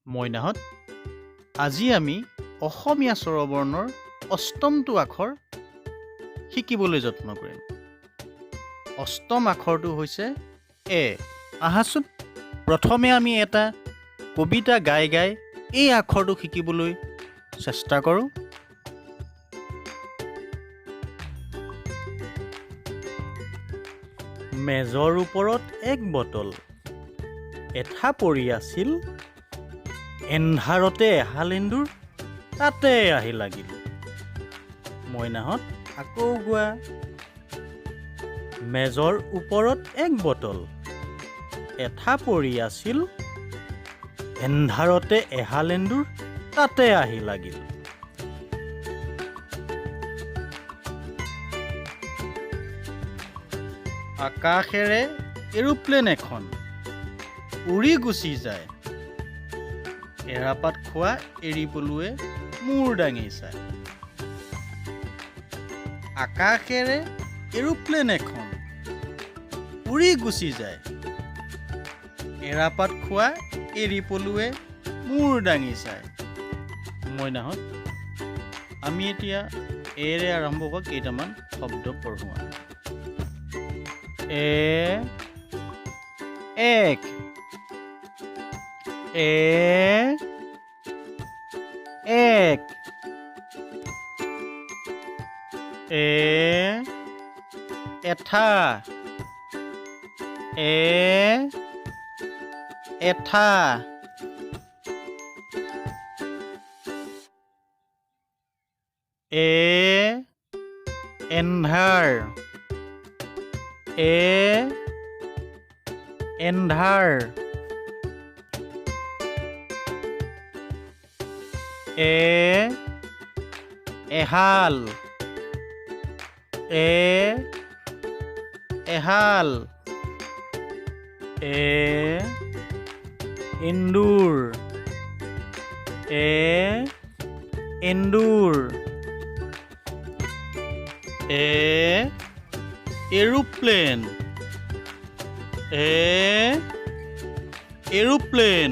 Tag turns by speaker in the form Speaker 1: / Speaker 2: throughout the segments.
Speaker 1: মইনাহঁত, আজি আমি অসমীয়া স্বৰবৰ্ণৰ অষ্টমটো আখৰ শিকিবলৈ যত্ন কৰিম। অষ্টম আখৰটো হৈছে এ। আহাচোন, প্ৰথমে আমি এটা কবিতা গাই গাই এই আখৰটো শিকিবলৈ চেষ্টা কৰোঁ। মেজৰ ওপৰত এক বটল, এঠা পৰি আছিল, এন্ধাৰতে এহাল এন্দুৰ তাতে আহি লাগিল। মইনাহঁত, আকৌ গোৱা। মেজৰ ওপৰত এক বটল, এঠা পৰি আছিল, এন্ধাৰতে এহাল এন্দুৰ তাতে আহি লাগিল। আকাশেৰে এৰোপ্লেন এখন উৰি গুচি যায়, এৰাপাত খোৱা এৰি পলুৱে মূৰ দাঙি চায়। আকাশেৰে এৰোপ্লেন এখন উৰি গুচি যায়, এৰাপাত খোৱা এৰি পলুৱে মূৰ দাঙি চায়। মইনাহঁত, আমি এতিয়া এৰে আৰম্ভ হোৱা কেইটামান শব্দ পঢ়োঁ। এক, এক, এঠা, এঠা, এন্ধাৰ, এন্ধাৰ, এহাল, এহাল, এন্দুৰ, এন্দুৰ, এৰোপ্লেন, এৰোপ্লেন,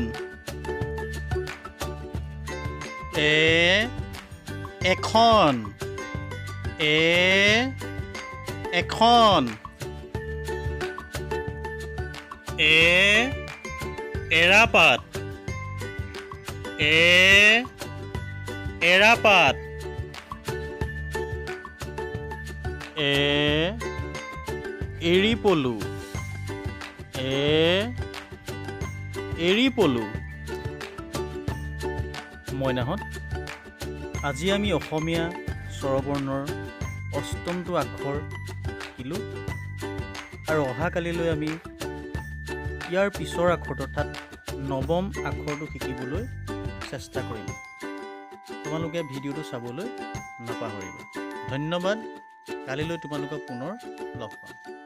Speaker 1: এখন, এখন, এৰাপাত, এৰাপাত, এৰি পলু, এৰি পলু। মইনাহঁত, আজি আমি অসমীয়া স্বৰবৰ্ণৰ অষ্টমটো আখৰ শিকিলোঁ আৰু অহাকালিলৈ আমি ইয়াৰ পিছৰ আখৰটো অৰ্থাৎ নৱম আখৰটো শিকিবলৈ চেষ্টা কৰিম। তোমালোকে ভিডিঅ'টো চাবলৈ নাপাহৰিবা। ধন্যবাদ। কালিলৈ তোমালোকক পুনৰ লগ পাম।